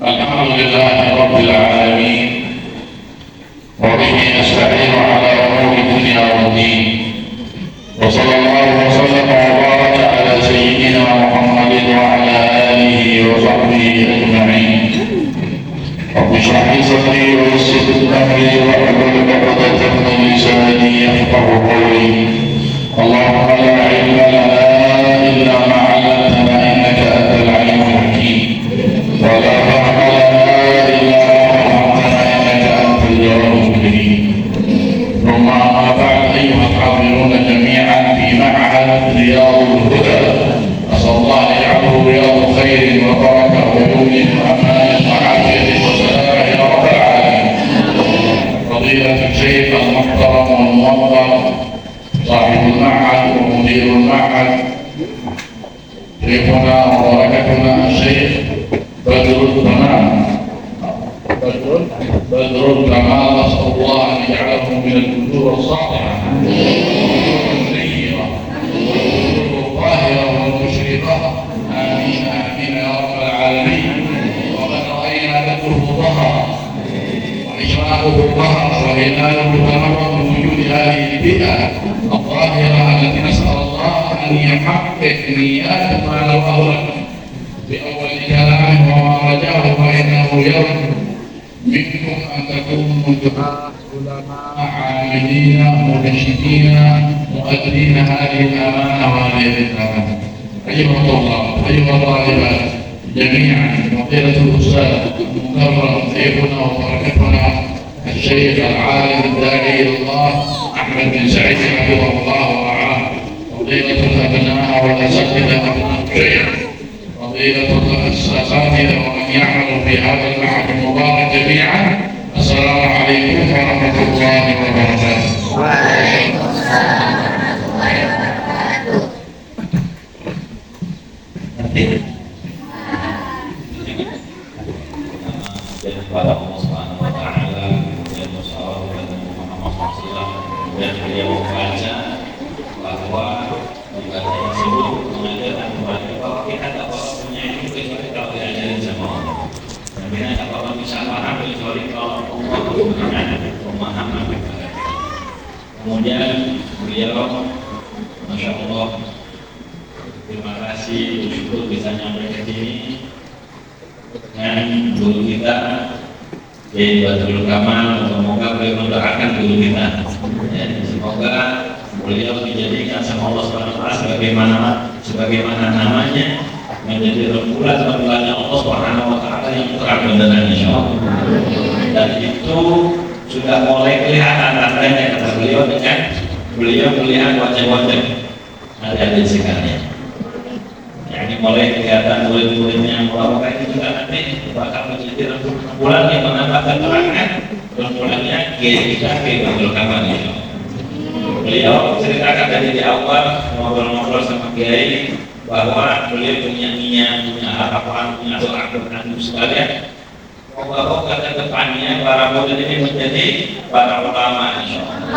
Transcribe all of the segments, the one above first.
Alhamdulillahi Rabbil Alamin. Wa bihi nasta'inu ala umuri dunya wa din. Wa sallallahu wa sallam wa baraka ala sayyidina Muhammadin wa ala alihi wa sahbihi ajma'in. Rabbi shrah li sadri wa yassir li amri wa hlul 'uqdatan min lisani yafqahu qawli. Allahumma la ilma lana illa ma 'allamtana innaka antal 'alimul hakim. Wa la fahma lana illa ma 'allamtana innaka antal jawwabul karim. ثم أما بعد أيها الحاضرون جميعا في معهد رياض الهدى، أسأل الله أن يجعله رياض خير وبركة ويمن وأمان وعافية وسلامة يا رب العالمين. فضيلة الشيخ المحترم والموقر صاحب المعهد ومدير المعهد شيخنا وبركتنا الشيخ بدر التمام بدر الكمال، نسأل الله أن يجعله من الجذور الصالحة النيرة الطاهرة والمشرقة. آمين آمين يا رب العالمين. وقد رأينا بدره ظهر وإشراقه ظهر وهلاله تنور من وجود هذه البيئة الطاهرة التي نسأل الله أن يحقق نياتنا لو أهلكنا بأول كلامه وما رجاه فإنه يرجو منكم أن تكونوا دعاة علماء عاملين مرشدين مؤدين هذه الأمانة وهذه الأمانة. أيها الطلاب أيها الطالبات جميعا، فضيلة الأستاذ المكرم سيفنا وبركتنا الشيخ العالم الداعي إلى الله أحمد بن سعيد حفظه الله ورعاه، فضيلة الأبناء والأساتذة أبناء الشيخ، فضيلة الأساتذة ومن يعمل في هذا المعهد المبارك جميعا، السلام عليكم ورحمة الله وبركاته. وعليكم السلام ورحمة الله وبركاته. Kepada Allah Subhanahu wa Ta'ala dan Rasulullah Muhammad SAW, dan beliau membaca bahwa ibadah tersebut mengajarkan kepada kita bahwa kita tak apa punya ilmu kecuali kalau diajarin sama Allah, dan kita tak apa bisa paham kecuali kalau Allah memberikan pemahaman kepada kita. Kemudian beliau, Masya Allah, terima kasih bersyukur bisa nyampe ke sini dengan guru kita Kiai Badrul Kamal. Semoga beliau mendoakan guru kita, ya, semoga beliau dijadikan sama Allah Subhanahu wa Ta'ala sebagaimana namanya menjadi rembulan-rembulannya Allah Subhanahu wa Ta'ala yang terang benderang insyaallah. Dan itu sudah mulai kelihatan tandanya, kata beliau, dengan beliau melihat wajah-wajah adik-adik sekalian. Ini mulai kelihatan murid-muridnya bahwa itu juga nanti bakal menjadi rembulan yang menambah keterangan rembulannya kita ke Badrul Kamal. Beliau ceritakan dari di awal ngobrol-ngobrol sama Kiai bahwa beliau punya niat, punya harapan, punya doa berkandung sekalian. Moga-moga ke depannya para murid ini menjadi para ulama insyaallah.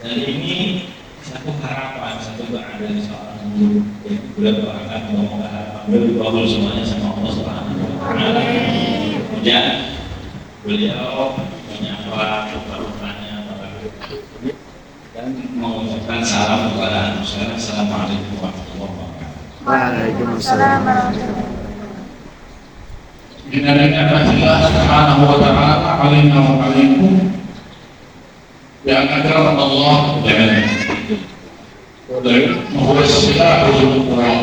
Dan ini satu harapan, satu doa dari seorang guru yang beliau doakan, semoga harapan beliau dikabul semuanya sama Allah Subhanahu wa Ta'ala. Kemudian beliau menyapa kepada dan mengucapkan salam kepada anak sekalian. Assalamualaikum warahmatullahi wabarakatuh. Waalaikumsalam warahmatullahi wabarakatuh. Inna lillahi subhanahu wa ta'ala alaina wa alaikum bi an akrama Allah ta'ala. وهو السلاح ذو القوى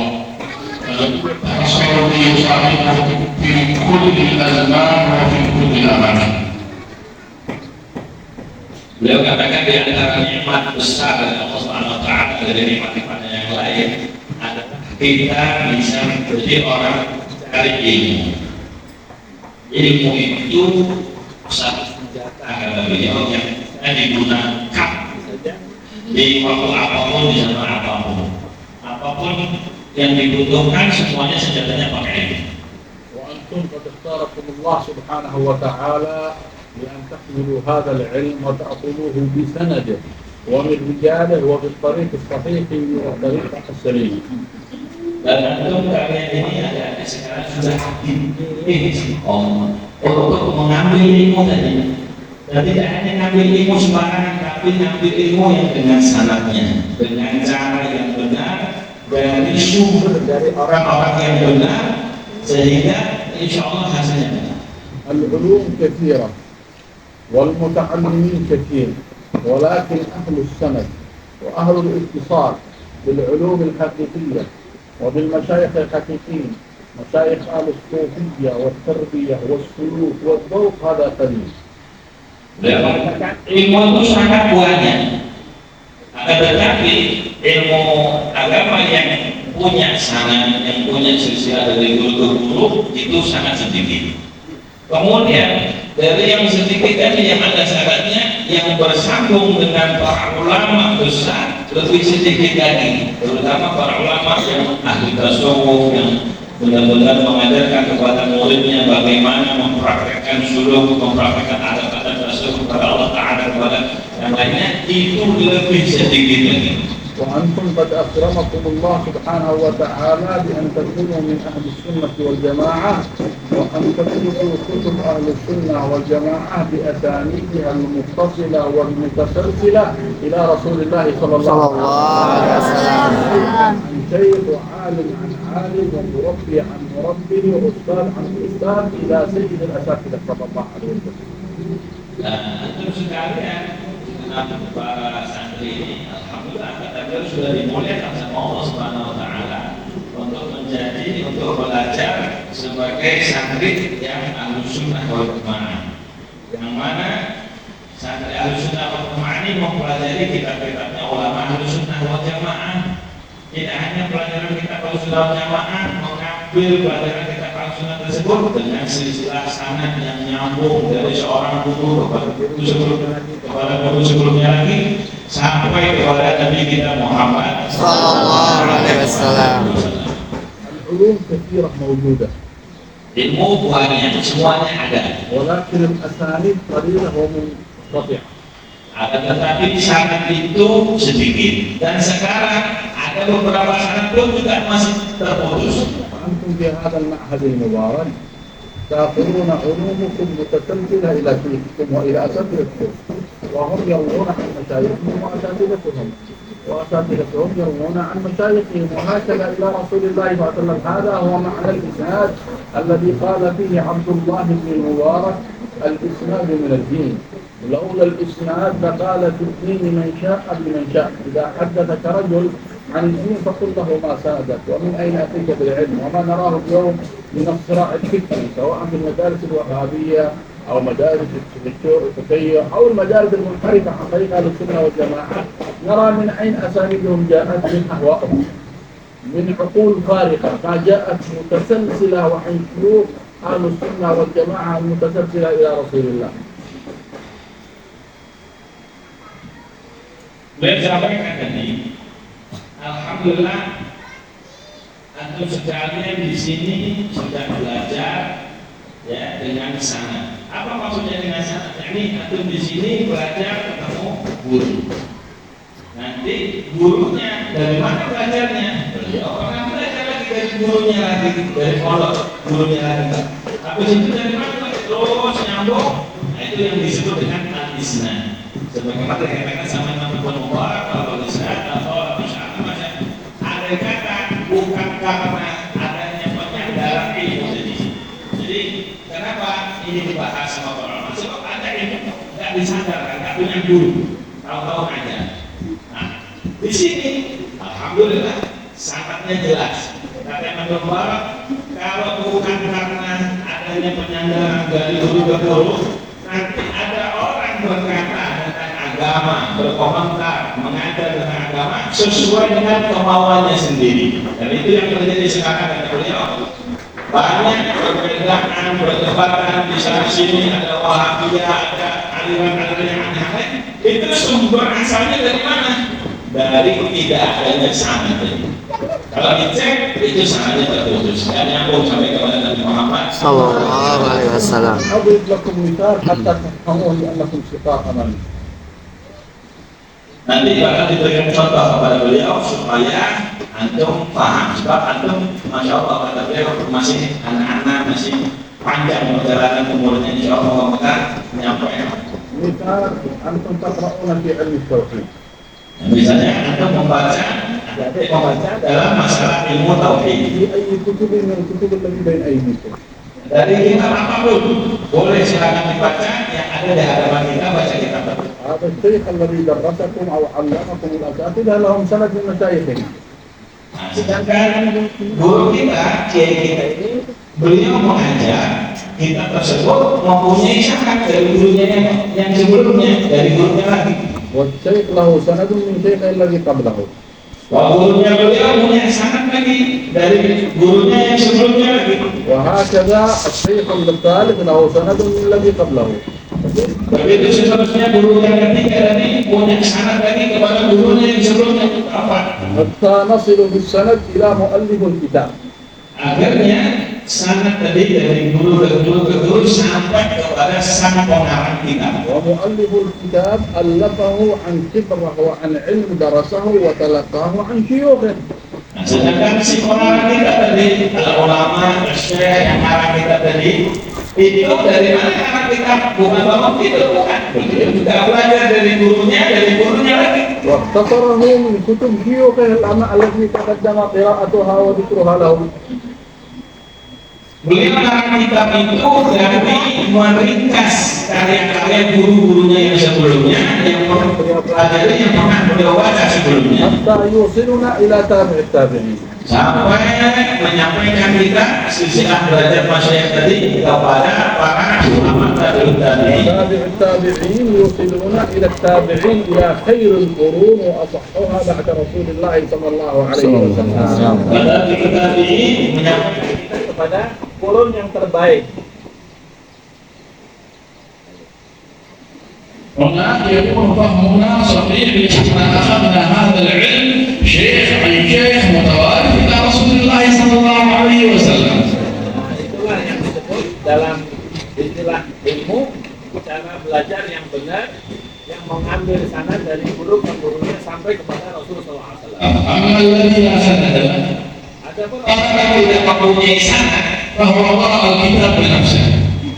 حصل يصاحبه في كل الأزمان وفي كل الأمان. Beliau katakan di antara nikmat besar dari Allah Subhanahu wa Ta'ala, dari nikmat-nikmat yang lain adalah kita bisa menjadi orang cari ilmu. Ilmu itu satu senjata, kata beliau, yang bisa digunakan di waktu apapun, di zaman apapun yang dibutuhkan, semuanya senjatanya pakai ilmu. وأنتم قد اختاركم الله سبحانه وتعالى لأن تحملوا هذا العلم وتأخذوه بسنده ومن رجاله وبالطريق الصحيح والطريقة السليمة. Dan antum kalian ini ada sekarang sudah dipilih Allah untuk mengambil ilmu tadi. Dan tidak hanya ngambil ilmu sembarangan, tapi ngambil ilmu yang dengan sanadnya, dengan cara yang benar, dari sumber dari orang-orang yang benar, sehingga insya Allah hasilnya benar. العلوم كثيرة والمتعلمين كثير ولكن أهل السند وأهل الاتصال بالعلوم الحقيقية وبالمشايخ الحقيقيين مشايخ أهل الصوفية والتربية والسلوك والذوق هذا قليل. Beliau mengatakan ilmu itu sangat banyak, akan tetapi ilmu agama yang punya sanad, yang punya silsilah dari guru ke guru itu sangat sedikit. Kemudian dari yang sedikit tadi yang ada syaratnya, yang bersambung dengan para ulama besar lebih sedikit lagi, terutama para ulama yang ahli tasawuf yang benar-benar mengajarkan kepada muridnya bagaimana mempraktekkan suluk, mempraktekkan adab-adab tasawuf kepada Allah Ta'ala kepada yang lainnya, itu lebih sedikit lagi. وأنتم قد أكرمكم الله سبحانه وتعالى بأن تكونوا من أهل السنة والجماعة وأن تكتبوا كتب أهل السنة والجماعة بأسانيدها المتصلة والمتسلسلة إلى رسول الله صلى الله عليه وسلم. عن شيخ وعالم عن عالم ومربي عن مربي وأستاذ عن أستاذ إلى سيد الأساتذة صلى الله عليه وسلم. Antum sekalian dengan para santri ini, alhamdulillah kata beliau sudah dimuliakan sama Allah Subhanahu Wa Taala untuk belajar sebagai santri yang ahlu sunnah wal jamaah, yang mana santri ahlu sunnah wal jamaah ini mempelajari kitab-kitabnya ulama ahlu sunnah wal jamaah. Tidak hanya pelajaran kitab ahlu sunnah wal jamaah, mengambil pelajaran kitab ahlu sunnah tersebut dengan silsilah sanad yang nyambung dari seorang guru kepada guru sebelumnya lagi, kepada guru sebelumnya lagi, sampai kepada Nabi kita Muhammad sallallahu alaihi wasallam. العلوم كثيرة موجودة. Ilmu banyak, semuanya ada. ولكن الأسانيد قليلة ومنقطعة. Akan tetapi sanad itu sedikit. Dan sekarang ada beberapa sanad pun juga masih terputus. وأنتم في هذا المعهد المبارك تأخذون علومكم متسلسلة إلى شيوخكم وإلى أساتذتكم وهم يروون عن مشايخهم وأساتذتهم يروون عن مشايخهم وهكذا إلى رسول الله صلى الله عليه وسلم. هذا هو معنى الإسناد الذي قال فيه عبد الله بن المبارك الإسناد من الدين. لولا الإسناد لقال في الدين من شاء بمن شاء. إذا حدثك رجل عن الدين فقل له ما سادك ومن أين أتيت بالعلم. وما نراه اليوم من الصراع الفكري سواء في المدارس الوهابية أو مدارس الفقهية أو المدارس المنحرفة عن طريق أهل السنة والجماعة، نرى من أين أسانيدهم جاءت من أهوائهم، من عقول فارقة ما جاءت متسلسلة وعن شيوخ أهل السنة والجماعة المتسلسلة إلى رسول الله. Beliau sampaikan tadi, alhamdulillah antum sekalian di sini sudah belajar ya dengan sanad. Apa maksudnya dengan sanad? Ini antum di sini belajar ketemu guru. Nanti gurunya dari mana belajarnya? Beliau orang belajar lagi dari gurunya lagi, dari pondok gurunya lagi. Habis itu dari mana? Terus nyambung. Nah, itu yang disebut dengan al-isnad. Sebagaimana dikatakan sama Imam Ibnu Mubarak bahwa isnad atau masyaallah macam ada kata bukan karena adanya penyandaran ilmu tadi. Jadi kenapa ini dibahas sama para ulama? Sebab ada ilmu nggak disandarkan, nggak punya guru, tahu-tahu aja. Nah, di sini alhamdulillah sangatnya jelas. Kata Imam Ibnu Mubarak, kalau bukan karena adanya penyandaran dari guru ke guru, nanti ada orang berkata agama, berkomentar, mengajar tentang agama sesuai dengan kemauannya sendiri. Dan itu yang terjadi sekarang kata beliau. Banyak perbedaan, perdebatan di sana sini, ada Wahabiyah, ada aliran-aliran yang aneh-aneh. Itu sumber asalnya dari mana? dari tidak adanya sanad tadi. Kalau dicek itu sanadnya terputus, dan nyambung sampai kepada Nabi Muhammad Sallallahu alaihi wasallam. أضرب لكم مثال حتى تفهموا لأنكم شقاق أمامي. Nanti akan diberikan contoh kepada beliau supaya antum paham. Sebab antum, masya Allah kata beliau masih anak-anak, masih panjang perjalanan umurnya. Insya Allah kita menyampaikan. مثال أنتم تقرؤون في علم التوحيد. Misalnya antum membaca dalam masalah ilmu tauhid. في أي كتب من الكتب التي بين أيديكم. Dari kitab apapun boleh silakan dibaca, yang ada di hadapan kita baca kitab tersebut. هذا الشيخ الذي درسكم أو علمكم الأساتذة لهم سند من مشايخهم. Nah, sedangkan guru kita, kiai kita ini, beliau mengajar kitab tersebut mempunyai syarat dari gurunya yang sebelumnya, dari gurunya lagi. والشيخ له سند من شيخ الذي قبله. Gurunya beliau punya syarat lagi dari gurunya yang sebelumnya lagi. وهكذا الشيخ الثالث له سند من الذي قبله. Begitu seterusnya guru yang ketiga tadi punya syarat lagi kepada gurunya yang sebelumnya. Apa? حتى نصل بالسند إلى مؤلف الكتاب. Akhirnya sanad tadi dari guru ke guru ke guru sampai kepada sang pengarang kitab. ومؤلف الكتاب ألفه عن خبرة وعن علم درسه وتلقاه عن شيوخه. Nah, sedangkan si pengarang kitab tadi, ulama, syekh yang mengarang kitab tadi, itu dari mana mengarang kitab? Bukan bapak itu, bukan. Dia juga belajar dari gurunya lagi. واختصره من كتب شيوخه التي تقدم قراءتها وذكرها له. Beliau mengarang kitab itu dari meringkas karya-karya guru-gurunya yang sebelumnya, yang pernah beliau pelajari, yang pernah beliau baca sebelumnya, حتى يوصلنا إلى تابع التابعين. sampai menyampaikan kita silsilah belajar masyayikh tadi kepada para ulama tabi'in. تابع التابعين يوصلنا إلى التابعين إلى خير القرون وأصحها بعد رسول الله صلى الله عليه وسلم. Pada kita tabi'in menyampaikan kita kepada kurun yang terbaik. هناك يكون فهمنا صحيح لأننا أخذنا هذا العلم شيخ عن شيخ متوارث إلى رسول الله صلى الله عليه وسلم. Itulah yang disebut dalam istilah ilmu cara belajar yang benar, yang mengambil sanad dari guru ke gurunya sampai kepada Rasulullah SAW. أما الذي لا سند له Adapun orang yang tidak mempunyai sanad, فهو قرأ الكتاب بنفسه.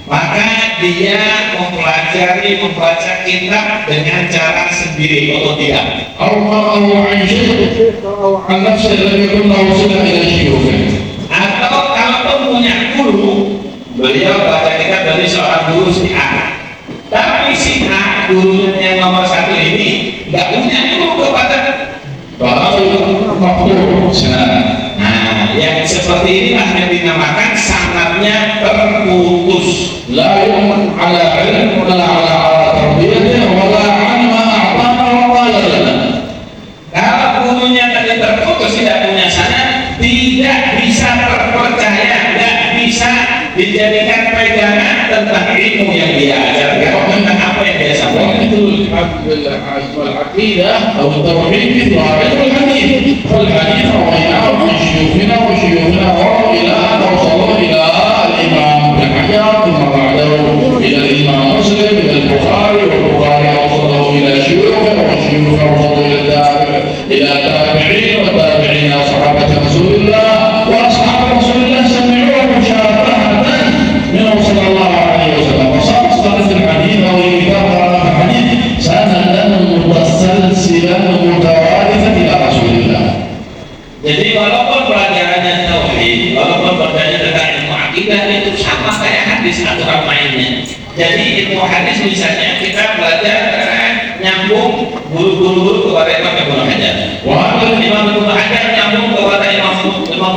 maka dia mempelajari, membaca kitab dengan cara sendiri, otodidak. أو قرأه عن شيخ عن نفسه لم يكن له صلة إلى شيوخه. Atau kalau punya guru, beliau baca kitab dari seorang guru si A. Tapi si A, gurunya yang nomor satu ini, nggak punya guru kepada. فهذا مقطوع سنة. Nah, yang seperti inilah yang dinamakan sanadnya terputus. لا يؤمن على علم ولا على تربيته ولا عن ما أعطانا وقال لنا. Kalau gurunya tadi terputus, tidak punya sanad, tidak bisa terpercaya, tidak bisa dijadikan pegangan tentang ilmu yang dia ajarkan, tentang apa yang dia sampaikan. العقيدة أو التوحيد مثل علم الحديث. فالحديث رويناه عن شيوخنا وشيوخنا إلى أن وصلوا إلى الإمام ابن حجر ثم بعده إلى الإمام مسلم إلى البخاري والبخاري أوصله إلى شيوخه والشيوخ أوصلوا إلى التابعين والتابعين صحابة رسول الله وأصحاب رسول الله سمعوه مشافهة منه صلى الله عليه وسلم. وصار في الحديث أو الكتاب في الحديث سندا متسلسلا متوارثا إلى رسول الله. Jadi walaupun pelajarannya tauhid, walaupun pelajarannya tentang ilmu akidah, itu sama kayak hadis aturan mainnya. Jadi ilmu hadis misalnya kita belajar nyambung guru-guru kepada Imam Ibnu Hajar. Walaupun Imam Ibnu Hajar nyambung kepada Imam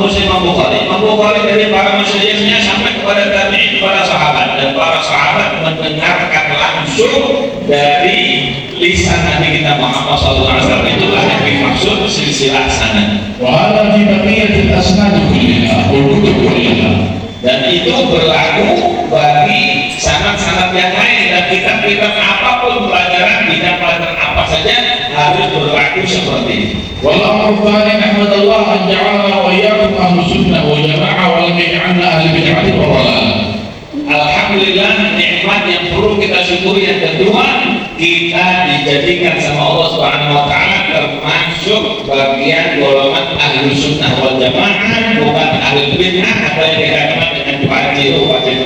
Muslim, Imam Bukhari dari para masyayikhnya sampai kepada tabi'in, para sahabat, dan para sahabat mendengarkan langsung dari lisan Nabi kita Muhammad SAW. Itulah yang dimaksud silsilah sanad. وهذا في بقية الأسناد كلها والكتب كلها. Dan itu berlaku bagi sanad-sanad yang lain dan kitab-kitab apapun, pelajaran bidang pelajaran apa saja harus berlaku berlaku seperti itu. والأمر الثاني نحمد الله أن جعلنا وإياكم أهل السنة والجماعة ولم يجعلنا أهل البدعة والضلال. Alhamdulillah, nikmat yang perlu kita syukuri yang kedua, kita dijadikan sama Allah Subhanahu wa taala termasuk bagian golongan ahlu sunnah wal jamaah, bukan ahlu bid'ah atau yang kita kenal dengan wajib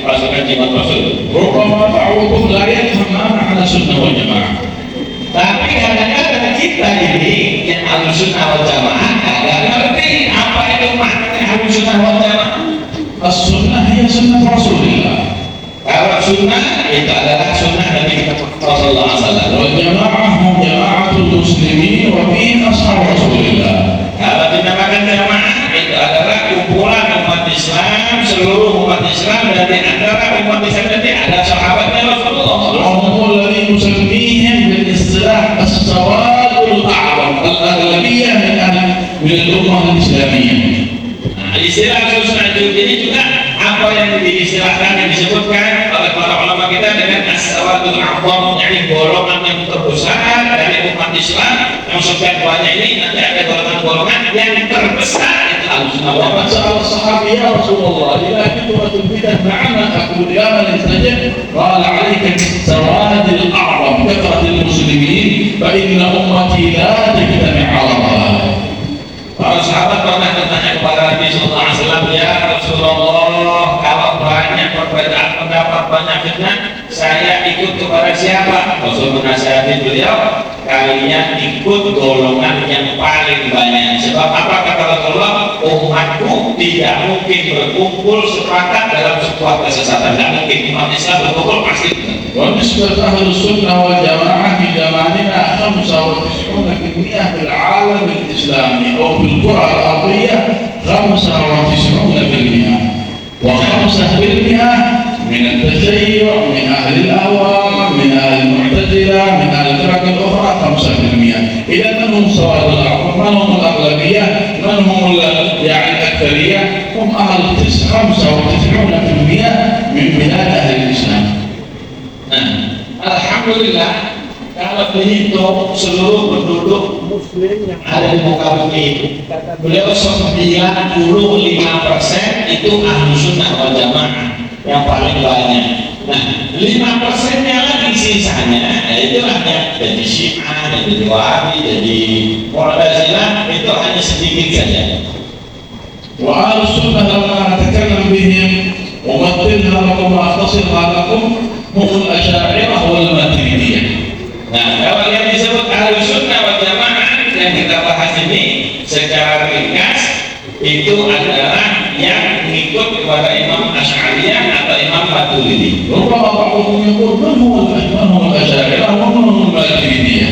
pasukan jimat rasul. ربما بعضكم لا يفهم ما معنى السنة والجماعة. Tapi kadang-kadang kita ini yang ahlu sunnah wal jamaah agak ngerti apa itu makna ahlu sunnah wal jamaah. السنة هي سنة رسول الله. Kalau sunnah itu adalah sunnah Nabi Rasulullah SAW. والجماعة هم جماعة المسلمين وفيهم أصحاب رسول الله. Kalau dinamakan jamaah itu adalah kumpulan umat Islam, seluruh umat Islam, dan di antara umat Islam itu ada sahabatnya Rasulullah. وهم الذين نسميهم بالاصطلاح السواد الأعظم الأغلبية من الأمة الإسلامية. Istilah sunnah ini juga apa yang diistilahkan yang disebutkan oleh para ulama kita dengan as-sawadul a'zam, yakni golongan yang terbesar dari umat Islam yang sekian banyak ini. Nanti ada golongan-golongan yang terbesar itu al-sunnah wal وقد سأل الصحابي يا رسول الله إذا كثرت البدع معنا أقول يا من استجب قال عليك بالسواد الأعظم كثرة المسلمين فإن أمتي لا تجتمع على ضلال. Para sahabat pernah bertanya kepada Nabi Sallallahu Alaihi Wasallam, ya Rasulullah, kalau banyak perbedaan pendapat, banyak fitnah, saya ikut kepada siapa? Rasul menasihati beliau, kalian ikut golongan yang paling banyak. Sebab apa kata Rasulullah? Umatku tidak mungkin berkumpul sepakat dalam sebuah kesesatan. Tidak mungkin umat Islam berkumpul pasti. ونسبة أهل السنة والجماعة في زماننا 95% في العالم الإسلامي أو في الكرة الأرضية 95%، و5% من التشيع، من أهل الأهواء، من أهل المعتزلة، من أهل الفرق الأخرى 5%. إذا من هم سواد الأعظم؟ من هم الأغلبية؟ من هم يعني الأكثرية؟ هم أهل 95% من بلاد أهل الإسلام. Nah, alhamdulillah kalau dihitung seluruh penduduk Muslim yang ada di muka bumi itu, beliau 95% itu ahlu sunnah wal jamaah yang paling banyak. Nah, 5%-nya lagi sisanya, itulah yang jadi Syiah, jadi Wahabi, jadi Mu'tazilah, itu hanya sedikit saja. وأهل السنة لما نتكلم بهم ومثلها لكم وأختصرها لكم هم الأشاعرة والماتريدية. Nah, kalau yang disebut ahlu sunnah wal jamaah yang kita bahas ini secara ringkas itu adalah yang mengikut kepada Imam Asy'ariyah atau Imam Maturidi. ربما بعضهم يقول من هم الأشاعرة ومن هم الماتريدية.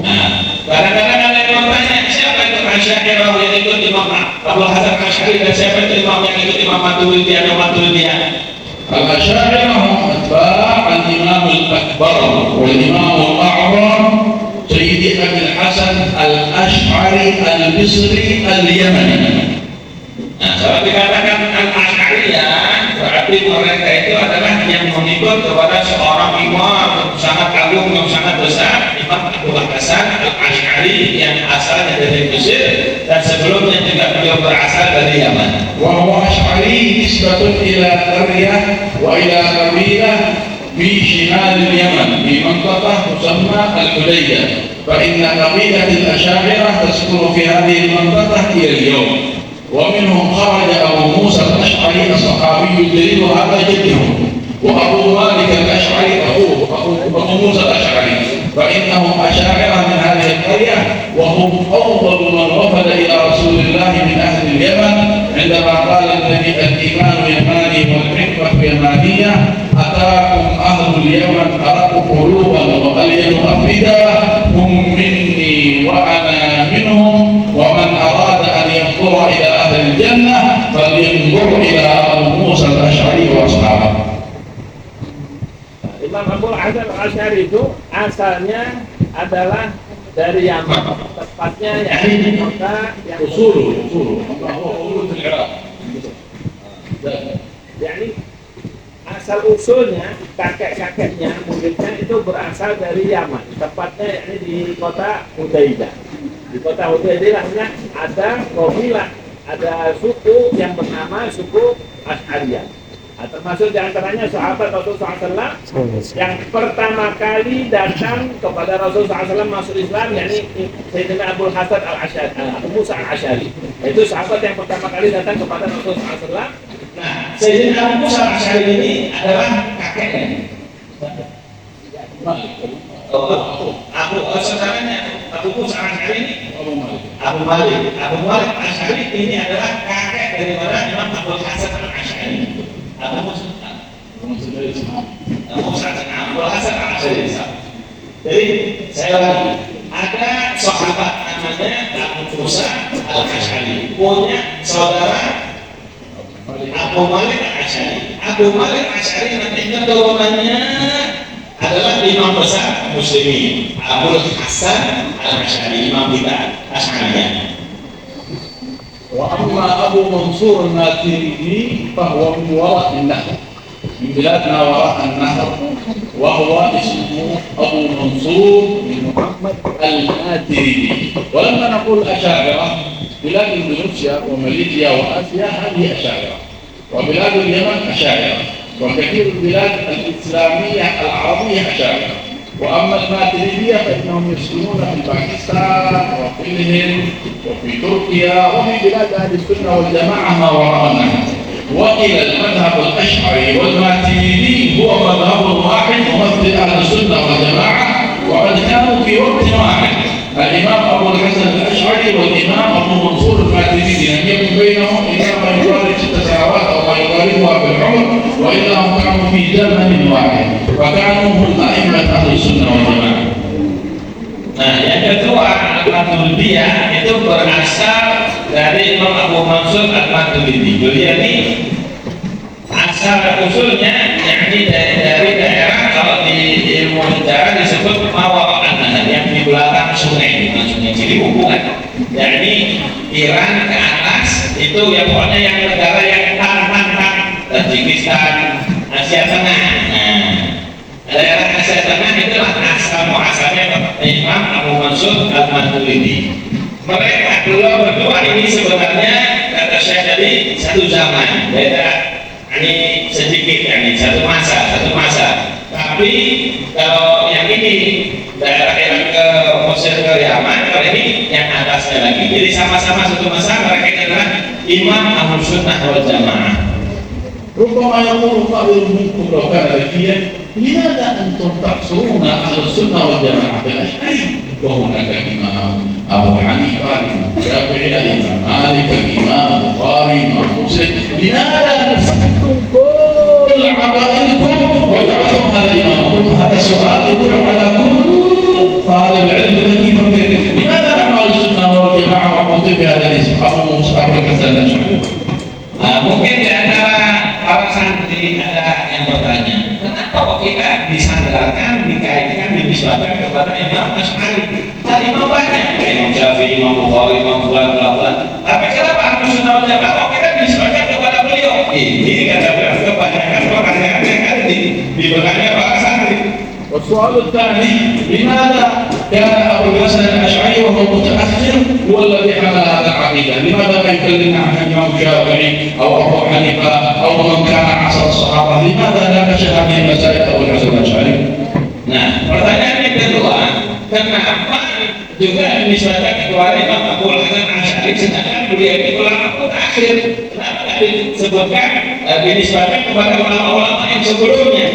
Nah, kadang-kadang ada yang bertanya siapa itu Asy'ariyah yang ikut Imam Abu Hasan Asy'ari dan siapa itu Imam yang ikut Imam Maturidi atau Maturidiyah? الأشاعرة هم أتباع الإمام الأكبر والإمام الأعظم سيدي أبي الحسن الأشعري البصري اليمني. Nah, kalau dikatakan Al-Asy'ariyah berarti mereka itu adalah yang mengikut kepada seorang imam yang sangat agung, yang sangat besar, Imam Abu Hasan Al-Asy'ari yang asalnya dari Mesir dan sebelumnya juga beliau berasal dari Yaman. وهو أشعري نسبة إلى قرية وإلى قبيلة في شمال اليمن في منطقة تسمى الحديدة، فإن قبيلة الأشاعرة تسكن في هذه المنطقة إلى اليوم، ومنهم خرج أبو موسى الأشعري الصحابي الجليل وهذا جدهم، وأبو مالك الأشعري أخوه أبو موسى الأشعري، فإنهم أشاعرة من هذه القرية، وهم أول من وفد إلى رسول الله من أهل اليمن عندما قال النبي الإيمان يماني والحكمة يمانية، أتاكم أهل اليمن أرقوا قلوبا وألين أفئدة، هم مني وأنا منهم، ومن أراد أن ينظر إلى أهل الجنة فلينظر إلى أبو موسى الأشعري وأصحابه. Imam Abu Hasan Al-Asy'ari itu asalnya adalah dari Yaman, tepatnya yakni kota yang yakni asal usulnya kakek-kakeknya muridnya itu berasal dari Yaman, tepatnya yakni di kota Hudaidah. Di kota Hudaybiyah ada kabilah, ada suku yang bernama suku Asy'ariyah. Termasuk di antaranya sahabat Rasulullah SAW yang pertama kali datang kepada Rasulullah SAW masuk Islam, yakni Sayyidina Abu Hasan al-Asy'ari, Abu Musa al-Asy'ari. Itu sahabat yang pertama kali datang kepada Rasulullah SAW. Nah, Sayyidina Abu Musa al-Asy'ari ini adalah kakeknya. Saudaranya Abu Musa al-Asy'ari ini Abu Malik al-Asy'ari ini adalah kakek daripada Imam Abu Hasan al-Asy'ari. Abu Hasan al-Asy'ari. Jadi saya lagi ada sahabat namanya Abu Musa al-Asy'ari punya saudara Abu Malik al-Asy'ari. Abu Malik al-Asy'ari nanti keturunannya adalah imam besar muslimin Abu Hasan al-Asy'ari, imam kita Asy'ariyah. وأما أبو منصور الماتريدي فهو من وراء النهر، من بلاد ما وراء النهر، وهو اسمه أبو منصور بن محمد الماتريدي. ولما نقول أشاعرة، بلاد إندونيسيا وماليزيا وآسيا هذه أشاعرة، وبلاد اليمن أشاعرة، وكثير البلاد الإسلامية العربية أشاعرة. وأما الماتريدية فإنهم يسكنون في باكستان وفي الهند وفي تركيا وفي بلاد أهل السنة والجماعة ما وراء النهر. وإلى المذهب الأشعري والماتريدي هو مذهب واحد ومذهب أهل السنة والجماعة، وقد كانوا في وقت واحد. الإمام أبو الحسن الأشعري والإمام أبو منصور الماتريدي لم يكن بينهم إلا ما يقارب 6 سنوات أو ما يقاربها بالعمر، وإلا هم كانوا في زمن واحد وكانوا هم أئمة أهل السنة والجماعة. Nah, yang kedua Al-Maturidiyah itu berasal dari Imam Abu Mansur Al-Maturidi. Beliau ini asal usulnya yakni dari daerah, kalau di ilmu sejarah disebut Mawara An-Nahar, yang di belakang sungai, sungai Ciliwung bukan. Yakni Iran ke atas itu ya, pokoknya yang negara yang tantang Tajikistan, Asia Tengah. Nah, daerah Asia Tengah itulah asal muasalnya Imam Abu Mansur Al-Maturidi. Mereka berdua ini sebenarnya kata Syekh tadi satu zaman, beda ini sedikit, ini satu masa. Tapi kalau yang ini daerah Iran ke Mesir ke Yaman, kalau ini yang atasnya lagi. Jadi sama-sama satu masa, mereka adalah Imam Ahlus Sunnah wal Jamaah. ربما يقول قائل منكم لو كان ذكيا لماذا أنتم تحصرون أهل السنة والجماعة بالأشعري وهناك الإمام أبو حنيفة، الإمام الشافعي، الإمام مالك، الإمام البخاري، الإمام مسلم، لماذا نسكتم كل عقائدكم وجعلتم هذا الإمام؟ هذا سؤال يدل على كل طالب العلم الذي يفكر لماذا نحن أهل السنة والجماعة وحطوا بهذا الاسم أبو مصعب الحسن الأشعري؟ Mungkin di antara para santri ada yang bertanya, kenapa kok kita disandarkan, dikaitkan, dinisbatkan kepada Imam Asy'ari? Tadi mau banyak, Imam Syafi'i, Imam Bukhari, Imam Fulan. Tapi kenapa Ahlus Sunnah wal Jamaah kok kita dinisbatkan kepada beliau? Ini kata beliau kebanyakan pertanyaan yang ada di belakangnya para santri. والسؤال الثاني، لماذا كان أبو الحسن الأشعري وهو متأخر هو الذي حمل هذا العقيدة؟ لماذا ما يكلمنا عن الإمام الشافعي أو أبو حنيفة أو من كان عصر الصحابة؟ لماذا لا نشأ هذه المسائل أبو الحسن الأشعري؟ Nah, pertanyaan yang kedua, kenapa juga dinisbatkan kepada Imam Abu Hasan Asy'ari sedangkan beliau itu ulama mutakhir? Kenapa tidak disebutkan dinisbatkan kepada ulama-ulama yang sebelumnya?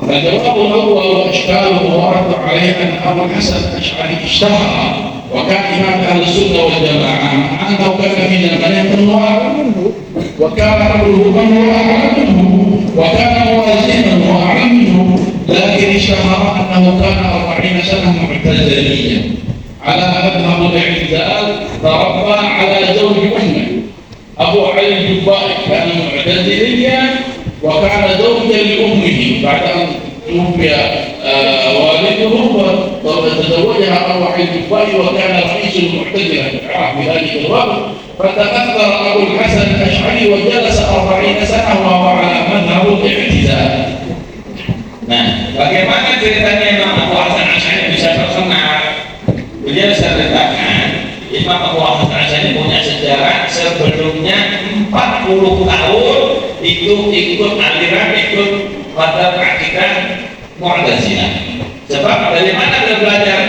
فالجواب الأول وإشكاله ورد عليه أن أبو الحسن الأشعري اشتهر وكان إمام أهل السنة والجماعة، مع أنه كان في زمانه من هو أعلم منه، وكان قبله من هو أعلم منه، وكان موازنا وأعلم منه، لكن اشتهر أنه كان 40 سنة معتزليا على مذهب الاعتزال، تربى على زوج أمه. أبو علي الجبائي كان معتزليا وكان زوجا لأمه بعد أن توفي والده، وتزوجها أبو علي الجبائي وكان رئيس المعتزلة في العراق في ذلك الوقت، فتأثر أبو الحسن الأشعري وجلس 40 سنة وهو على مذهب الاعتزال. Nah, bagaimana ceritanya Imam Abu Hasan Asy'ari bisa terkenal? Beliau ceritakan Imam Abu Hasan Asy'ari punya sejarah sebelumnya 40 tahun itu ikut aliran, ikut pada akidah Mu'tazilah. Sebab dari mana dia belajar?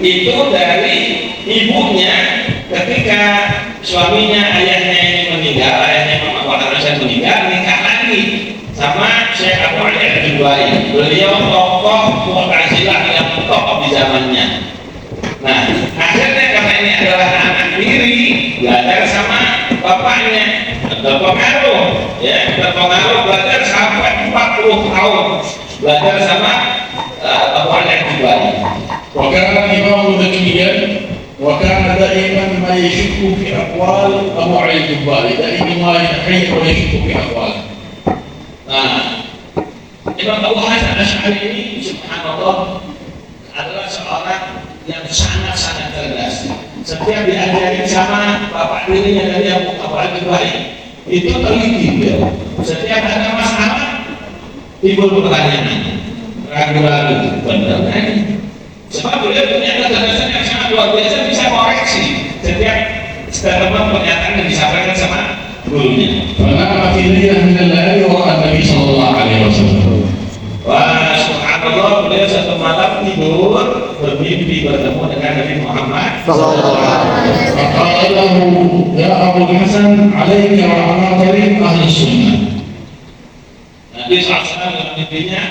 Itu dari ibunya ketika suaminya, ayahnya ini meninggal, ayahnya Imam Abu Hasan Asy'ari meninggal, nikah lagi sama Syekh Abu Ali Al-Juwayni. Beliau tokoh Mu'tazilah yang top di zamannya. Nah, akhirnya karena ini adalah anak tiri, belajar sama bapaknya, terpengaruh, ya, terpengaruh belajar sampai 40 tahun belajar sama Abu Ali Al-Juwayni. وكان الإمام ذكيا وكان دائما ما يشك في أقوال أبو علي الجباري، دائما ما يتحير ويشك في أقواله. Nah, Imam Abu Hasan Asy'ari ini subhanallah adalah seorang yang sangat-sangat cerdas. Setiap diajari sama bapak dirinya dari Abu Al-Juwayni itu teliti beliau. Setiap ada masalah timbul pertanyaan, ragu-ragu, benar kan? Sebab beliau punya kecerdasan yang sangat luar biasa, bisa koreksi setiap teman pernyataan yang disampaikan sama gurunya. فنام في ليلة من الليالي ورأى النبي صلى الله عليه وسلم. Wah, subhanallah, beliau satu malam tidur bermimpi bertemu dengan Nabi Muhammad. فقال له يا أبو الحسن عليك وعلى طريق أهل السنة. Nabi SAW dalam mimpinya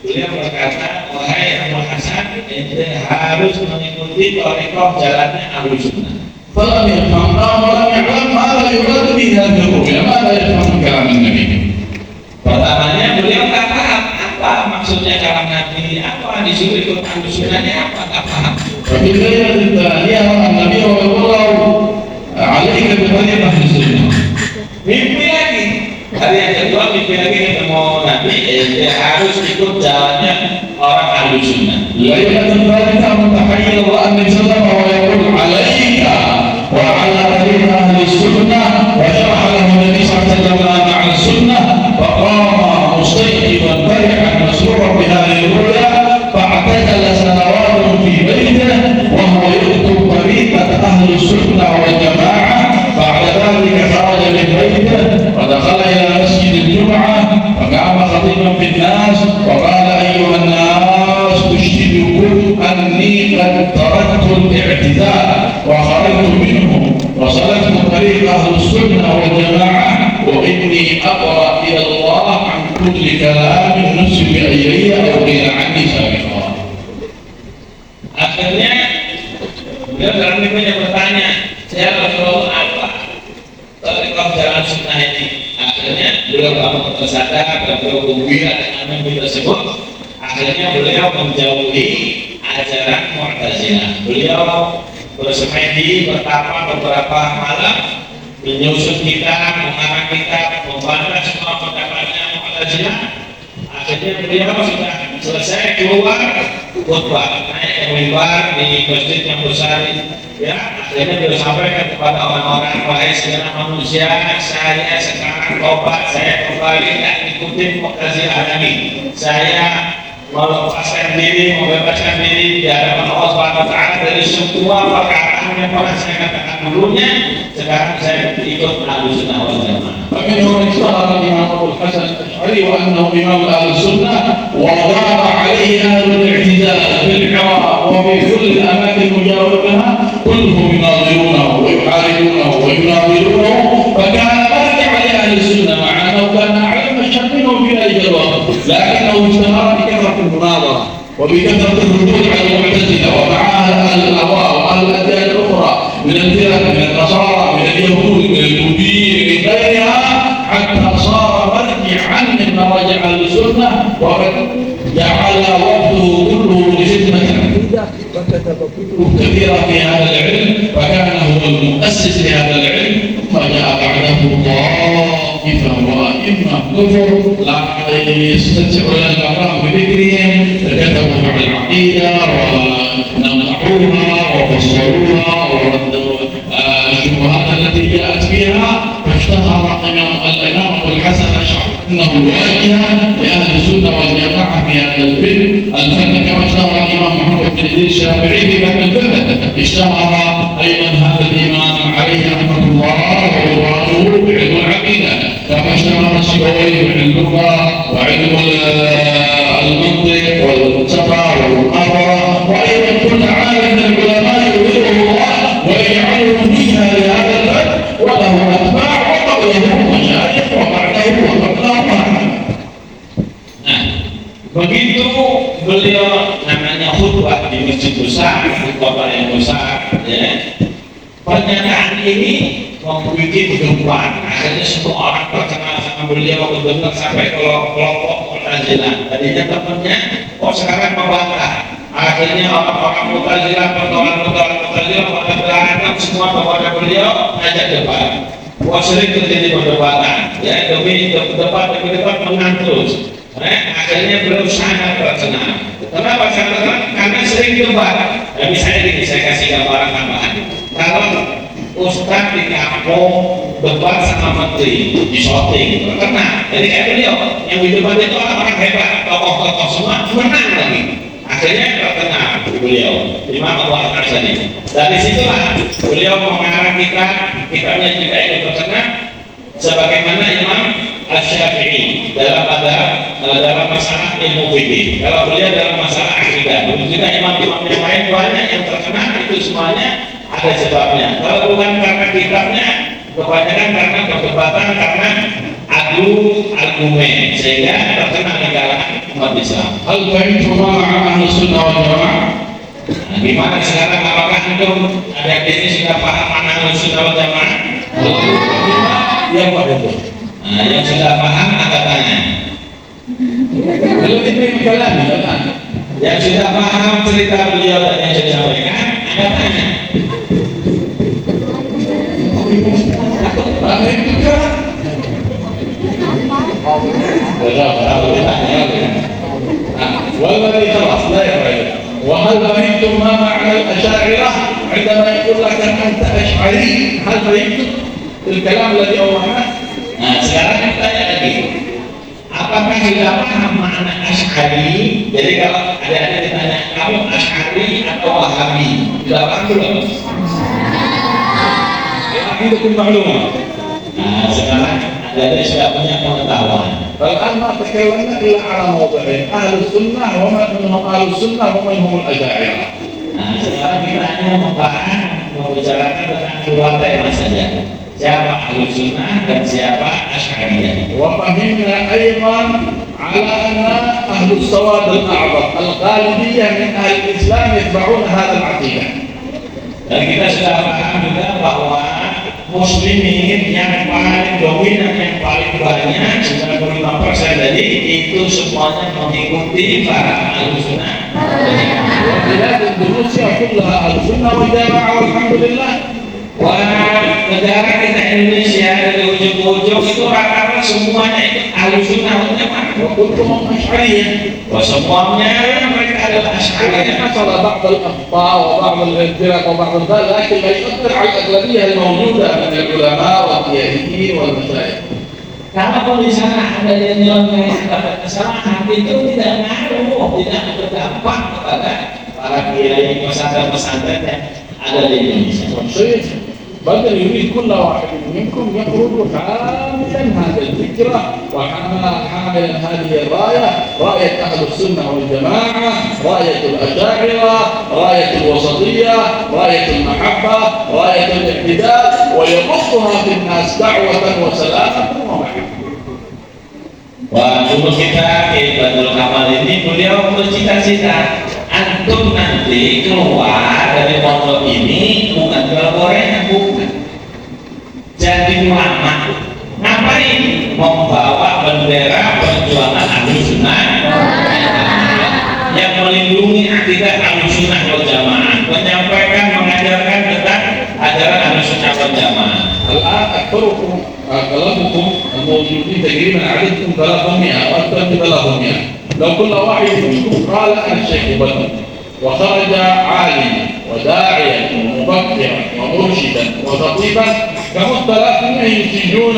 beliau berkata, wahai Abu Hasan, ente harus mengikuti thariqah jalannya Ahlus Sunnah. فلم يفهم ولم يعلم ماذا يراد به هذه الرؤيا، ماذا يفهم من كلام النبي. Pertamanya beliau nggak paham apa maksudnya kalam Nabi, apa disuruh ikut Ahlus Sunnahnya, apa nggak paham. ففي الليلة الثانية رأى النبي ويقول له عليك بطريق أهل السنة. Mimpi lagi, hari yang kedua mimpi lagi ketemu Nabi, dia harus ikut jalannya orang Ahlus Sunnah. الليلة الثالثة متحير رأى النبي صلى الله عليه وسلم ويقول عليك وعلى طريق أهل السنة، وشرح له النبي صلى الله عليه وسلم معنى السنة، فقام مستيقظا فرحا مسرورا بهذه الرؤيا، فاعتزل سنوات في بيته وهو يكتب طريقة أهل السنة والجماعة. بعد ذلك خرج من بيته ودخل إلى مسجد الجمعة فقام خطيبا في الناس وقال أيها الناس أشهدكم أني قد تركت الاعتزال وخرجت منه وسلكت طريق أهل السنة والجماعة، وإني أقرأ إلى الله عن كل كلام نسب إلي أو قيل عني سابقا. Akhirnya beliau dalam mimpinya bertanya, ya Rasulullah, apa thariqah jalan sunnah ini? Akhirnya beliau bangun tersadar dan beliau gembira dengan mimpi tersebut. Akhirnya beliau menjauhi ajaran Mu'tazilah. Beliau bersemedi, bertapa beberapa malam, menyusun kitab, mengarang kitab, membantah semua pendapatnya Mu'tazilah. Akhirnya beliau sudah selesai keluar khutbah, naik ke mimbar di masjid yang besar. Ya, akhirnya beliau sampaikan kepada orang-orang, wahai segala manusia, saya sekarang tobat, saya kembali tidak ikutin Mu'tazilah lagi. Saya melepaskan diri, membebaskan diri di hadapan Allah Subhanahu wa Ta'ala dari semua perkataan yang pernah saya katakan dulunya. Sekarang saya ikut Ahlus Sunnah wal Jamaah. فمنهم اشتهر الإمام أبو الحسن الأشعري وأنه إمام أهل السنة، وغار عليه أهل الاعتزال في العراق وفي كل الأماكن المجاورة لها، كلهم يناظرونه ويحاربونه ويناظرونه، فكان مرجعا لأهل السنة مع أنه كان أعلم الشر منهم في ذلك الوقت، لكنه اشتهر بكثرة المناظرة وبكثرة الردود على المعتزلة ومعها أهل الأهواء وأهل الأديان الأخرى من الفرق، من النصارى، من اليهود، من البوذيين، من غيرها، حتى صار مرجعا من مراجع أهل السنة، وقد جعل وقته كله لخدمة العقيدة وكتب كتب كثيرة في هذا العلم، وكان هو المؤسس لهذا العلم. ثم جاء بعده طائفة وأئمة كفر لا يستطيع لنا البقاء بذكرهم، كتبوا عن العقيدة ونقحوها وفصلوها وردوا الشبهات التي جاءت فيها، فاشتهر الإمام أبو الحسن الأشعري أنه واجه لأهل السنة والجماعة في هذا الفن كما اشتهر الإمام محمد بن إدريس الشافعي في فن الفقه. اشتهر أيضا هذا علم العقيدة كما اشتغل السيبويه بعلم اللغة وعلم المنطق والفلسفة والمحاضرة، وأيضا كل عالم من العلماء يريده الله ويجعله فيها لهذا الفن، وله أتباع وقبله مشايخ وبعده وقبله. Begitu beliau namanya khutbah di masjid besar, khutbah yang besar, ya. Pernyataan ini membuat kegempaan. Akhirnya semua orang terkenal sama beliau, benar sampai kelompok Mu'tazilah. Tadinya temannya, sekarang membantah. Akhirnya orang-orang Mu'tazilah, pertolongan Mu'tazilah pada berantem semua kepada beliau ngajak debat. Sering terjadi perdebatan, ya, demi debat menang terus. Akhirnya beliau sangat terkenal. Kenapa sangat terkenal? Karena sering debat. Dan misalnya ini saya kasih gambaran tambahan. Kalau Ustadz di kampung debat sama menteri di shooting terkenal. Jadi kayak beliau yang di debat itu orang-orang hebat, tokoh-tokoh semua menang lagi. Akhirnya terkenal beliau Imam Abu Al-Asy'ari. Dari situlah beliau mengarang kitabnya juga itu terkenal sebagaimana Imam Asy-Syafi'i dalam masalah ilmu fikih. Kalau beliau dalam masalah akidah, begitu juga imam-imam yang lain banyak yang terkenal, itu semuanya ada sebabnya. Kalau bukan karena kitabnya, kebanyakan karena perdebatan, karena adu argumen, sehingga terkenal di kalangan umat Islam. Hal fahimtum ma ma'a ahli sunnah wal jamaah? Gimana sekarang, apakah antum ada ini sudah paham mana ahli sunnah wal jamaah? Ya Pak itu. Yang sudah paham angkat tangan. Belum diterima kalamnya kan? Yang sudah paham cerita beliau dan yang saya sampaikan angkat tangan. Paham juga? والذي خلاص لا يفعل. وهل فهمتم ما معنى الأشاعرة عندما يقول لك أنت أشعري؟ هل فهمتم الكلام الذي أوضحناه؟ Nah sekarang kita tanya lagi, apakah sudah paham makna Asy'ari? Jadi kalau ada ditanya kamu Asy'ari atau Wahabi, sudah paham belum? عندكم معلومة. Nah sekarang ada sudah punya pengetahuan. فالآن ما تكلمنا إلا على موضوعين، أهل السنة ومن هم أهل السنة ومن هم الأشاعرة. Nah sekarang kita hanya membicarakan tentang dua tema saja. Siapa Ahlus Sunnah dan siapa Asy'ariyah. وفهمنا أيضا على أن أهل السواد الأعظم الغالبية من أهل الإسلام يتبعون هذا العقيدة. Dan kita sudah paham juga bahwa Muslimin yang paling dominan, yang paling banyak 95% tadi itu semuanya mengikuti para Ahlus Sunnah. وبلاد إندونيسيا كلها أهل السنة والجماعة والحمد لله. Wah, negara kita Indonesia dari ujung ke ujung itu rata-rata semuanya itu Ahlus Sunnah wal Jamaah. وكلهم أشعرية. Semuanya mereka adalah Asy'ariyah. حصل بعض الأخطاء وبعض الانفراط وبعض ذلك، لكن لا يؤثر على الأغلبية الموجودة من العلماء والقياديين والمشايخ. Kalau di sana ada yang dapat kesalahan itu tidak ngaruh, tidak berdampak kepada para kiai pesantren-pesantren yang ada di Indonesia. والشيخ بدل يريد كل واحد منكم يخرج حاملا هذه الفكرة وحاملا هذه الراية، راية أهل السنة والجماعة، راية الأشاعرة، راية الوسطية، راية المحبة، راية الاعتدال، ويبثها في الناس دعوة وسلامة ومحبة. Wah, dulu kita di Badrul Kamal ini beliau bercita-cita antum nanti keluar dari pondok ini bukan jual gorengan, bukan jadi ulama. Ngapain? Membawa bendera perjuangan Ahlus Sunnah yang melindungi akidah Ahlus Sunnah wal Jamaah, menyampaikan, mengajarkan tentang ajaran Ahlus Sunnah wal Jamaah. الآن أكثركم طلبكم الموجودين تقريبا عددكم 300 أو أكثر من 300. لو كل واحد منكم قال أنا الشيخ بدر وخرج عالما وداعيا ومفكرا ومرشدا وخطيبا، فهم 300 ينتجون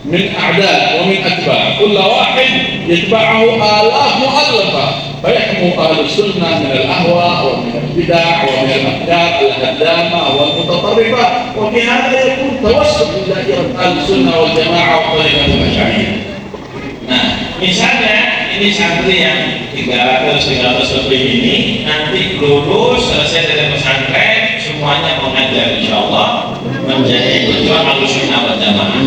من أعداد ومن أتباع، كل واحد يتبعه آلاف مؤلفة فيحكم أهل السنة من الأهواء ومن البدع ومن الأفكار الهدامة والمتطرفة، وبهذا يكون توسط دائرة أهل السنة والجماعة وطريقة الأشعرية. Nah, misalnya ini santri yang 300 lebih ini nanti lulus selesai dari pesantren semuanya mengajar insyaallah menjadi tujuan Ahlussunnah wal Jamaah.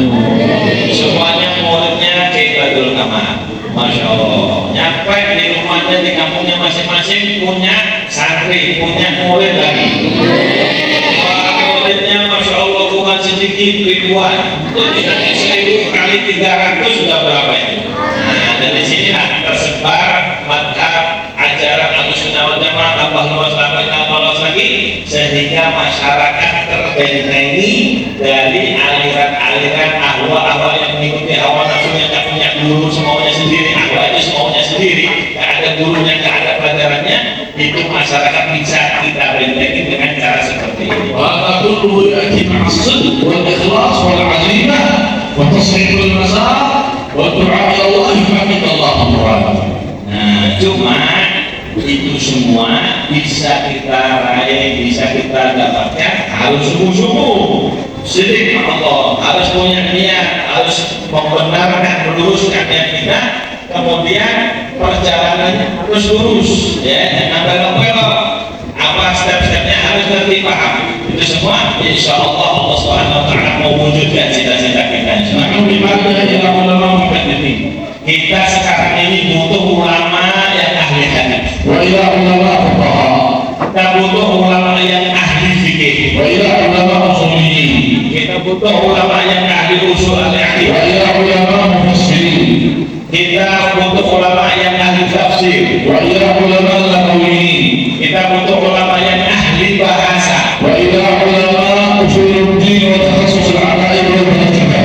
Semuanya muridnya Kibatul Kamal. Masya Allah, nyampe di rumahnya di kampungnya masing-masing punya santri, punya murid lagi. Muridnya Masya Allah bukan sedikit, ribuan. Jadi 1.000 kali 300 sudah berapa ini? Nah, dari sinilah tersebar madhab ajaran Ahlussunnah wal Jamaah tambah luas lagi sehingga masyarakat terbentengi dari aliran-aliran ahwa yang mengikuti hawa nafsunya, tak punya guru, semaunya sendiri, ahwa itu semaunya sendiri, tak ada gurunya, tak ada pelajarannya. Itu masyarakat bisa kita bentengi dengan cara seperti ini. وهذا كله يأتي مع الصدق والإخلاص والعزيمة وتصحيح المسار والدعاء إلى الله فحمد الله مراده. Nah, cuma itu semua bisa kita raih, bisa kita dapatkan harus sungguh-sungguh sedih Allah, harus punya niat, harus membenarkan, meluruskan niat kita, kemudian perjalanannya harus lurus, ya, jangan belok-belok, apa step-stepnya harus ngerti paham. Itu semua insya Allah Allah Subhanahu wa Ta'ala mewujudkan cita-cita kita. نحن بحاجة إلى علماء محدثين Kita sekarang ini butuh ulama yang ahli hadis, وإلى علماء فقهاء kita butuh ulama yang ahli fikih, وإلى علماء أصوليين kita butuh ulama yang ahli usul al-fiqh, وإلى علماء مفسرين kita butuh ulama yang ahli tafsir, وإلى علماء لغويين kita butuh ulama yang ahli bahasa, وإلى علماء أصول الدين وتخصص العقائد والفلسفة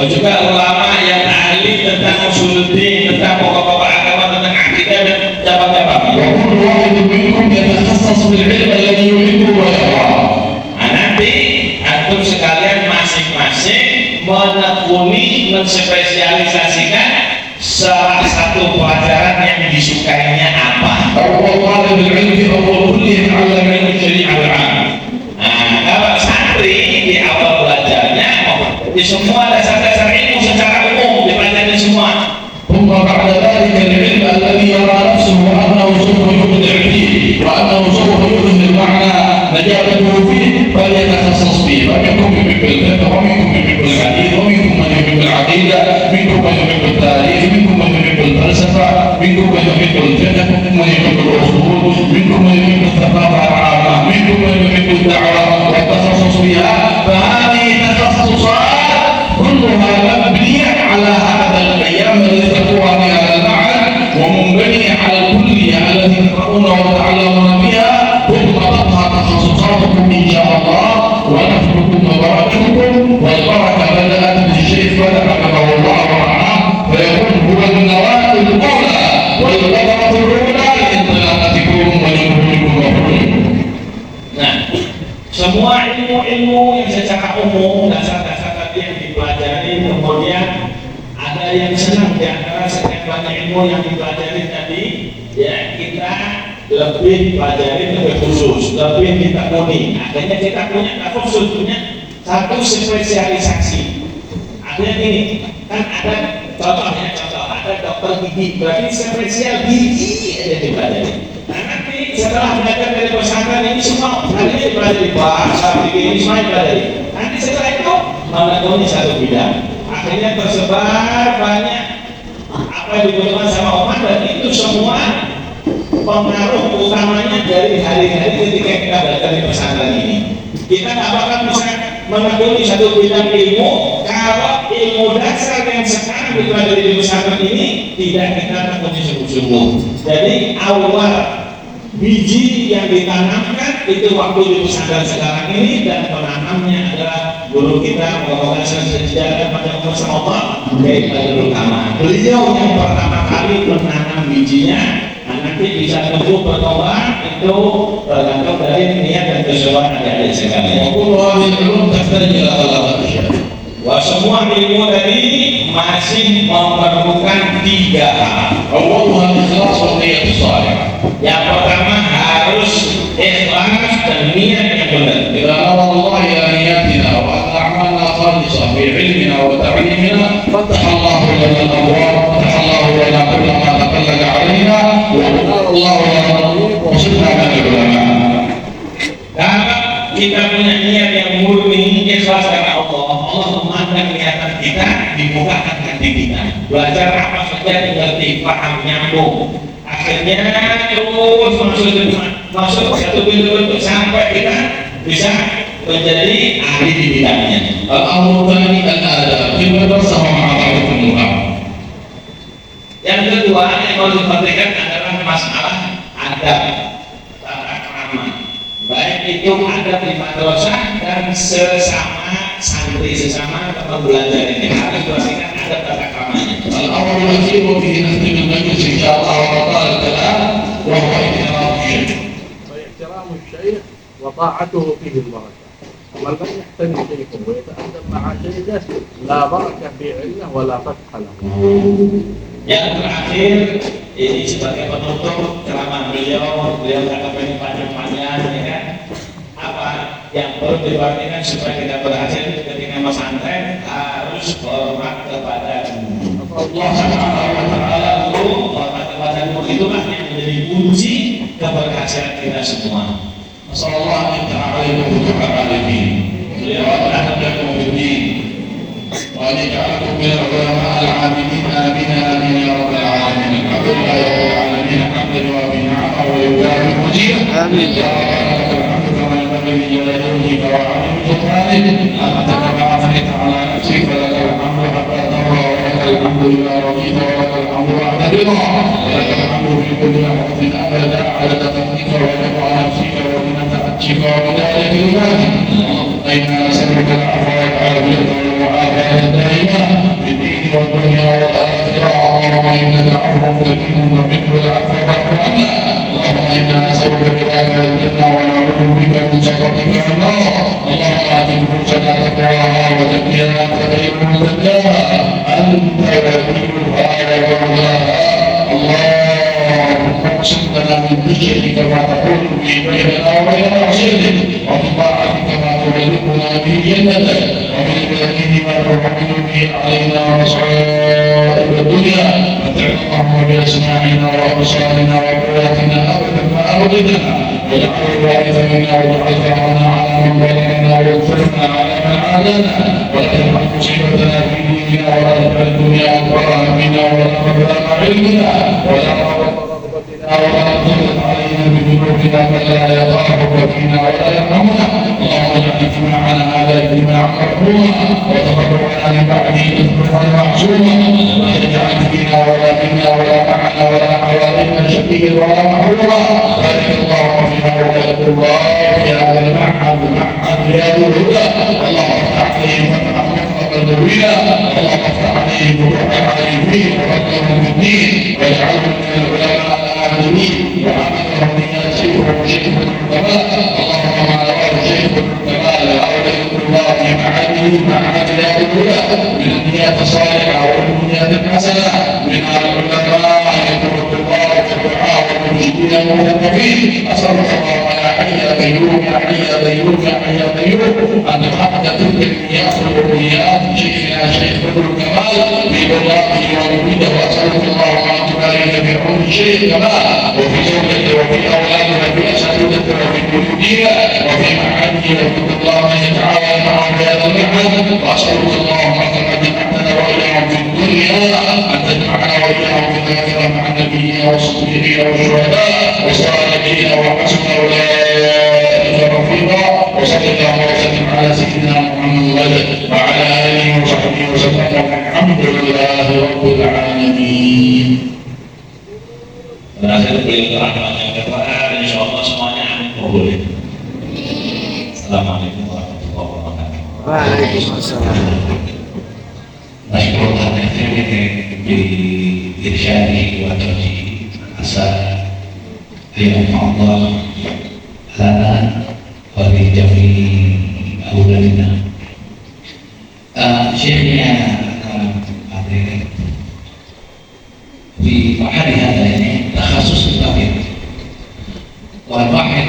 juga ulama yang ahli tentang usuluddin, tentang pokok-pokok agama, tentang akidah dan cabang-cabang. وكل واحد منكم يتخصص بالعلم الذي يحبه ويراه. Nanti antum sekalian masing-masing menekuni, menspesialisasikan salah satu pelajaran yang disukainya apa. أول طالب العلم في أول كلية يتعلم علم الشريعة العامة. Nah, kalau santri di awal belajarnya di semua dasar-dasar ilmu secara umum dipelajari semua. ثم بعد ذلك العلم الذي يرى نفسه أنه سوف يبدع فيه وأنه سوف يظهر معنى نجاته فيه فليتخصص فيه. فمنكم من يحب الفقه ومنكم من يحب الحديث ومنكم من يحب العقيدة، منكم من يحب التاريخ، منكم من يحب الفلسفة، منكم من يحب الفقه، منكم من يحب الأصول، منكم من يحب الثقافة العامة، منكم من يحب الدعوة والتخصص فيها. فهذه تخصصات كلها مبنية على هذا الأيام التي تقوم على المعهد ومنبنية على الكلية التي تقرؤون وتتعلمون بها. ثم تبقى تخصصاتكم إن شاء الله ونفعكم وبركتكم، والبركة بدأت بالشيخ بدأ حفظه الله ورعاه، فيكون هو النواة الأولى والبركة الأولى لانطلاقتكم ونجومكم وحلمكم. Nah, semua ilmu-ilmu yang secara umum dasar-dasar tadi yang dipelajari, kemudian ada yang senang di antara sekian banyak ilmu yang dipelajari tadi, ya kita lebih pelajari lebih khusus, lebih ditekuni. Akhirnya kita punya khusus, punya satu spesialisasi. Akhirnya ini kan ada contohnya, ada dokter gigi, berarti spesial gigi aja dipelajari. Nah, nanti setelah belajar dari pesantren ini semua hari ini dipelajari bahasa ini semua dipelajari. Nanti setelah itu menekuni satu bidang. Akhirnya tersebar banyak apa yang dibutuhkan sama umat, dan itu semua pengaruh utamanya dari hari-hari ketika kita belajar di pesantren ini. Kita nggak bakal bisa menekuni satu bidang ilmu kalau ilmu dasar yang sekarang dipelajari di pesantren ini tidak kita tekuni sungguh-sungguh. Jadi awal biji yang ditanamkan itu waktu di pesantren sekarang ini, dan penanamnya adalah guru kita Muhammad Sejarah pada umur sama yaitu Kibatul Kamal. Beliau yang pertama kali menanam bijinya. Nanti bisa tumbuh berkembang itu tergantung dari niat dan keseruan adik-adik sekalian. Wah, semua ilmu tadi masih memerlukan 3 hal. أولها الإخلاص والنية الصالحة. Yang pertama harus ikhlas dan niat yang benar. إذا نرى الله إلى نياتنا وأن أعمالنا خالصة في علمنا وتعليمنا فتح الله لنا الأبواب، فتح الله لنا كل ما تقلد علينا، وأنار الله لنا الطريق وصرنا من العلماء. Kalau kita punya niat yang murni, ikhlas karena Allah, Allah memandang niatan kita, dibukakan hati kita. Belajar apa saja mengerti, paham, nyambung. Akhirnya terus masuk satu bentuk sampai kita bisa menjadi ahli di bidangnya. الأمر الثاني الآداب في المدرسة ومع طلبة المقام. Yang kedua yang harus diperhatikan adalah masalah adab, tata krama. Baik itu adab di madrasah dan sesama santri, sesama teman belajar ini harus diperhatikan adab tata kramanya. الأمر الأخير وفيه نختم المجلس إن شاء الله وطال الكلام وهو احترام الشيخ. واحترام الشيخ وطاعته فيه البركة. ومن لم يحترم شيخه ويتأدب مع شيخه لا بركة في علمه ولا فتح له. Yang terakhir ini sebagai penutup ceramah beliau kata ini panjang-panjang ya kan. Apa yang perlu diperhatikan supaya kita berhasil ketika pesantren harus hormat kepada Allah Subhanahu wa taala. Hormat kepada itulah yang menjadi kunci keberhasilan kita semua. نسأل الله أن يفتح عليكم فتوح العارفين وأن يحفظكم في الدين وأن يجعلكم من العلماء العاملين آمين آمين يا رب العالمين. الحمد لله رب العالمين حمدا يوافي نعمه ويكافئ مزيدا. آمين. يا رب لك الحمد كما ينبغي لجلال وجهك وعظيم سلطانك. أنت كما أثنيت على نفسك فلك الحمد حتى ترضى ولك الحمد إذا رضيت ولك الحمد بعد رضا ولك الحمد في كل لحظة أبدا عدد فضلك ورضا نفسك ومنة عجك وبداية كلماتك. إنا نسألك العفو والعافية والمعافاة الدائمة في الدين والدنيا والآخرة. اللهم إنك عفو كريم تحب العفو فاعف عنا. اللهم إنا نسألك رضاك الجنة ونعوذ بك من سخطك النار. اللهم آت نفوسنا تقواها وزكها أنت خير من زكاها أنت وليها ومولاها. اللهم اقسم لنا من خشيتك ما تحول به بيننا وبين معصيتك ومن طاعتك ما تبلغنا به جنتك ومن اليقين ما تحمل به علينا مصائب الدنيا. متعنا اللهم بأسماعنا وأبصارنا وقواتنا أبدا ما أبغضنا واجعل الوارث منا واجعل ثأرنا على من ظلمنا وانصرنا على من عادانا ولا تجعل مصيبتنا في ديننا ولا تجعل الدنيا أكبر همنا ولا مبلغ علمنا ولا ولا تسلط علينا بذنوبنا من لا يخافك فينا ولا يرحمنا. اللهم اجعل اجتماعنا هذا اجتماعا مرحوما وتفرقنا من بعده تفرقا معصوما. لا تجعل فينا ولا منا ولا معنا ولا حوالينا شقيا ولا محروما. بارك اللهم فينا وبارك الله في هذا المعهد رياض الهدى. اللهم افتح عليهم فتحا مطلقا ذوينا. اللهم افتح عليهم فتوحا عارفين وفقههم في الدين واجعلهم من العلماء العاملين وعملهم لياسرهم شيخ العلماء. اللهم مع رواه شيخ العلماء لأولى الله معاني معاني رياض الهدى من النيات الصالحة والنيات الحسنة من العلماء يقول الله والدعاء والمرشدين والموظفين. أسأل الله يا حي يا قيوم يا حي يا قيوم يا حي يا قيوم أن تحقق تلك النيات والأمنيات شيخنا شيخ بدر الكمال في بلاغه ومريده. وأسألك اللهم أن تبارك في عمر الشيخ كمال وفي زوجته وفي أولاده وفي أساتذته وفي مريديه وفي معهده نسألك الله أن يتعاون معهم في هذا المعهد. وأسألك اللهم كما جمعتنا وإياهم في الدنيا أن تجمعنا وإياهم في الآخرة مع النبيين والصديقين والشهداء والصالحين وحسن أولئك رفيقا. وصلى الله وسلم على سيدنا محمد وعلى آله وصحبه وسلم والحمد لله رب العالمين. Berhasil beliau rahmat yang kepada insyaallah semuanya amin boleh. Assalamualaikum warahmatullahi wabarakatuh. Waalaikumsalam. نشكر الدكتور بإرشاده وتوجيهه عسى أن ينفع الله لنا ولجميع أولادنا. شيخنا في محل هذا يعني تخصص الطبيب والواحد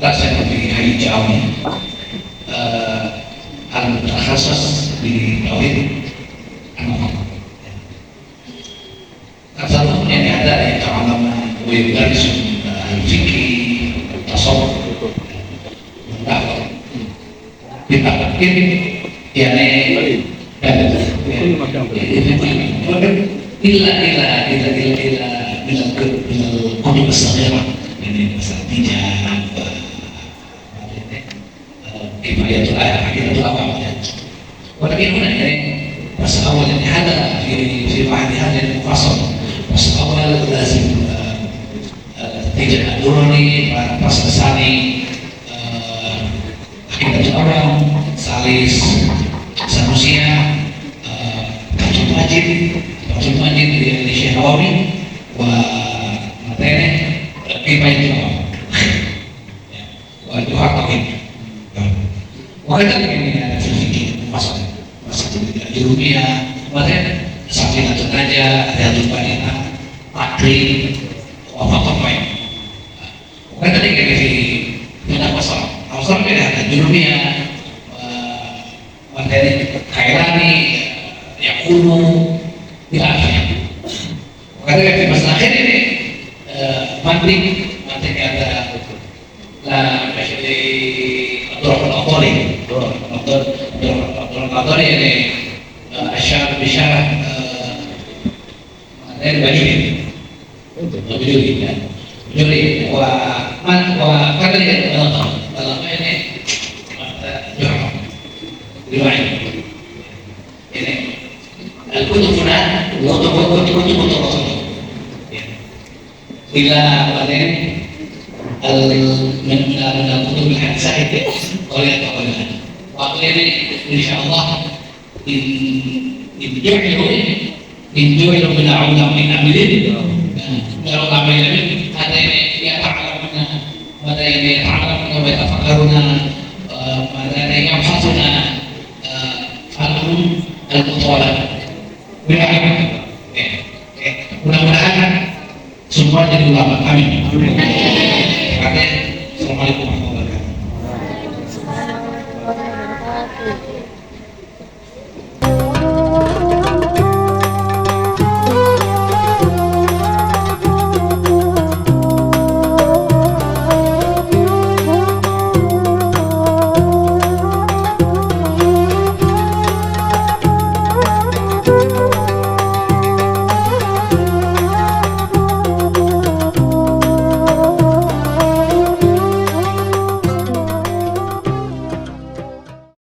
لا شك في هيئة المتخصص بالتوحيد المطلق. Satu yang ada yang ta'alaman wa yudarisu al-fikri tasawuf mendakwah ditakin yani kutub as-saghirah ini Asatidjah kifayatul ayat hakidatul awam. Walakin huna yani masa awal yang ada fi ba'd hadha al-mufassal masa awal lazim Tijah Ad-Durani, Pas Asani, Hakidatul Awam, Salis, Sanusia, Fathul Majid di Syekh Nawawi, materi Kifayatul Awam, Duha Tauhid. Waktu ini ada fikih masalah jurumiyah, materi Safinatul Najah, Riyadhul Baligh, Takrib, Wafatul Baik. Waktu ini di bidang masalah, masalah ini ada jurumiyah, materi Khairani, Yaqulu, tidak ada. Waktu ini di masalah ini mantik ada lah di Abdul Qadari ini asyar bisyarah materi Bajuri ya. Bajuri wa kadang dalam ini riwayat ini al-kutubuna wa kutub Rasul bila materi من الكتب الحديثة قليلا وقال إن شاء الله إن جعلوا من العاملين هذا يتعلمون ماذا يتعلمون ويتفكرون ماذا يبحثون عنهم المطالبة mudah-mudahan semua jadi ulama. Amin. Assalamualaikum warahmatullahi wabarakatuh.